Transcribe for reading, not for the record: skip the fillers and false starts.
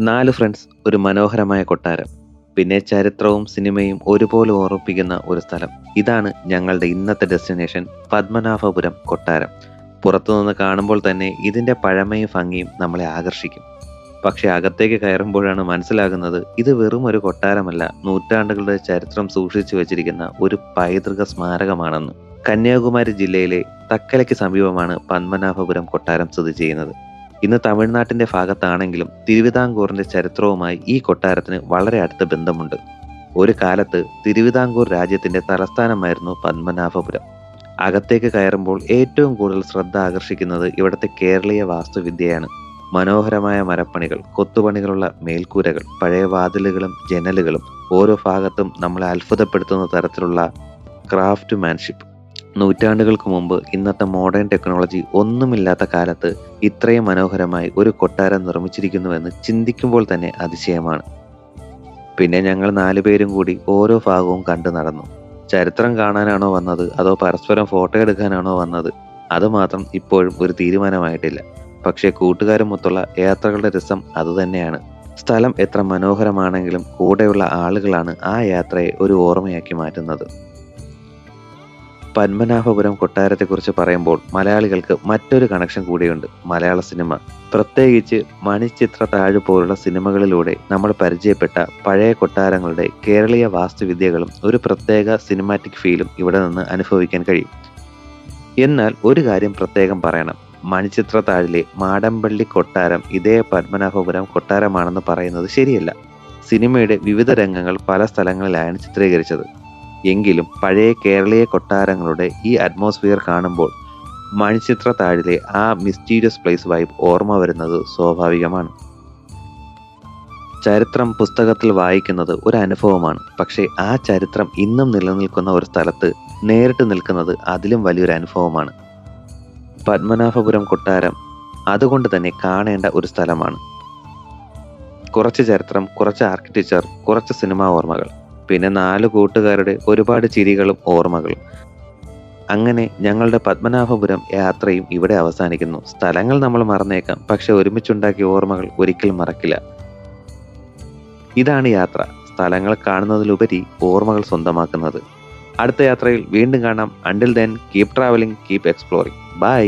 4 friends, ഒരു മനോഹരമായ കൊട്ടാരം. പിന്നെ ചരിത്രവും സിനിമയും ഒരുപോലെ ഓർമ്മിപ്പിക്കുന്ന ഒരു സ്ഥലം. ഇതാണ് ഞങ്ങളുടെ ഇന്നത്തെ ഡെസ്റ്റിനേഷൻ, പത്മനാഭപുരം കൊട്ടാരം. പുറത്തുനിന്ന് കാണുമ്പോൾ തന്നെ ഇതിന്റെ പഴമയും ഭംഗിയും നമ്മളെ ആകർഷിക്കും. പക്ഷെ അകത്തേക്ക് കയറുമ്പോഴാണ് മനസ്സിലാകുന്നത് ഇത് വെറും ഒരു കൊട്ടാരമല്ല, നൂറ്റാണ്ടുകളുടെ ചരിത്രം സൂക്ഷിച്ചു വച്ചിരിക്കുന്ന ഒരു പൈതൃക സ്മാരകമാണെന്ന്. കന്യാകുമാരി ജില്ലയിലെ തക്കലയ്ക്ക് സമീപമാണ് പത്മനാഭപുരം കൊട്ടാരം സ്ഥിതി ചെയ്യുന്നത്. ഇന്ന് തമിഴ്നാട്ടിന്റെ ഭാഗത്താണെങ്കിലും തിരുവിതാംകൂറിന്റെ ചരിത്രവുമായി ഈ കൊട്ടാരത്തിന് വളരെ അടുത്ത ബന്ധമുണ്ട്. ഒരു കാലത്ത് തിരുവിതാംകൂർ രാജ്യത്തിന്റെ തലസ്ഥാനമായിരുന്നു പത്മനാഭപുരം. അകത്തേക്ക് കയറുമ്പോൾ ഏറ്റവും കൂടുതൽ ശ്രദ്ധ ആകർഷിക്കുന്നത് ഇവിടുത്തെ കേരളീയ വാസ്തുവിദ്യയാണ്. മനോഹരമായ മരപ്പണികൾ, കൊത്തുപണികളുള്ള മേൽക്കൂരകൾ, പഴയ വാതിലുകളും ജനലുകളും, ഓരോ ഭാഗത്തും നമ്മളെ അത്ഭുതപ്പെടുത്തുന്ന തരത്തിലുള്ള ക്രാഫ്റ്റ് മാൻഷിപ്പ്. നൂറ്റാണ്ടുകൾക്ക് മുമ്പ് ഇന്നത്തെ മോഡേൺ ടെക്നോളജി ഒന്നുമില്ലാത്ത കാലത്ത് ഇത്രയും മനോഹരമായി ഒരു കൊട്ടാരം നിർമ്മിച്ചിരിക്കുന്നുവെന്ന് ചിന്തിക്കുമ്പോൾ തന്നെ അതിശയമാണ്. പിന്നെ ഞങ്ങൾ 4 പേരും കൂടി ഓരോ ഭാഗവും കണ്ടു നടന്നു. ചരിത്രം കാണാനാണോ വന്നത് അതോ പരസ്പരം ഫോട്ടോ എടുക്കാനാണോ വന്നത്, അതുമാത്രം ഇപ്പോഴും ഒരു തീരുമാനമായിട്ടില്ല. പക്ഷേ കൂട്ടുകാരുമൊത്തുള്ള യാത്രകളുടെ രസം അതുതന്നെയാണ്. സ്ഥലം എത്ര മനോഹരമാണെങ്കിലും കൂടെയുള്ള ആളുകളാണ് ആ യാത്രയെ ഒരു ഓർമ്മയാക്കി മാറ്റുന്നത്. പത്മനാഭപുരം കൊട്ടാരത്തെക്കുറിച്ച് പറയുമ്പോൾ മലയാളികൾക്ക് മറ്റൊരു കണക്ഷൻ കൂടിയുണ്ട്, മലയാള സിനിമ. പ്രത്യേകിച്ച് മണിച്ചിത്രത്താഴ് പോലുള്ള സിനിമകളിലൂടെ നമ്മൾ പരിചയപ്പെട്ട പഴയ കൊട്ടാരങ്ങളുടെ കേരളീയ വാസ്തുവിദ്യകളും ഒരു പ്രത്യേക സിനിമാറ്റിക് ഫീലും ഇവിടെ നിന്ന് അനുഭവിക്കാൻ കഴിയും. എന്നാൽ ഒരു കാര്യം പ്രത്യേകം പറയണം, മണിച്ചിത്രത്താഴിലെ മാടമ്പള്ളി കൊട്ടാരം ഇതേ പത്മനാഭപുരം കൊട്ടാരമാണെന്ന് പറയുന്നത് ശരിയല്ല. സിനിമയുടെ വിവിധ രംഗങ്ങൾ പല സ്ഥലങ്ങളിലായാണ് ചിത്രീകരിച്ചത്. എങ്കിലും പഴയ കേരളീയ കൊട്ടാരങ്ങളുടെ ഈ അറ്റ്മോസ്ഫിയർ കാണുമ്പോൾ മണിച്ചിത്രത്താഴിലെ ആ മിസ്റ്റീരിയസ് പ്ലേസ് വൈബ് ഓർമ്മ വരുന്നത് സ്വാഭാവികമാണ്. ചരിത്രം പുസ്തകത്തിൽ വായിക്കുന്നത് ഒരു അനുഭവമാണ്, പക്ഷേ ആ ചരിത്രം ഇന്നും നിലനിൽക്കുന്ന ഒരു സ്ഥലത്ത് നേരിട്ട് നിൽക്കുന്നത് അതിലും വലിയൊരു അനുഭവമാണ്. പത്മനാഭപുരം കൊട്ടാരം അതുകൊണ്ട് തന്നെ കാണേണ്ട ഒരു സ്ഥലമാണ്. കുറച്ച് ചരിത്രം, കുറച്ച് ആർക്കിടെക്ചർ, കുറച്ച് സിനിമാ ഓർമ്മകൾ, പിന്നെ 4 കൂട്ടുകാരുടെ ഒരുപാട് ചിരികളും ഓർമ്മകളും. അങ്ങനെ ഞങ്ങളുടെ പത്മനാഭപുരം യാത്രയും ഇവിടെ അവസാനിക്കുന്നു. സ്ഥലങ്ങൾ നമ്മൾ മറന്നേക്കാം, പക്ഷെ ഒരുമിച്ചുണ്ടാക്കിയ ഓർമ്മകൾ ഒരിക്കലും മറക്കില്ല. ഇതാണ് യാത്ര, സ്ഥലങ്ങൾ കാണുന്നതിലുപരി ഓർമ്മകൾ സ്വന്തമാക്കുന്നത്. അടുത്ത യാത്രയിൽ വീണ്ടും കാണാം. Until then, keep travelling, keep exploring. By.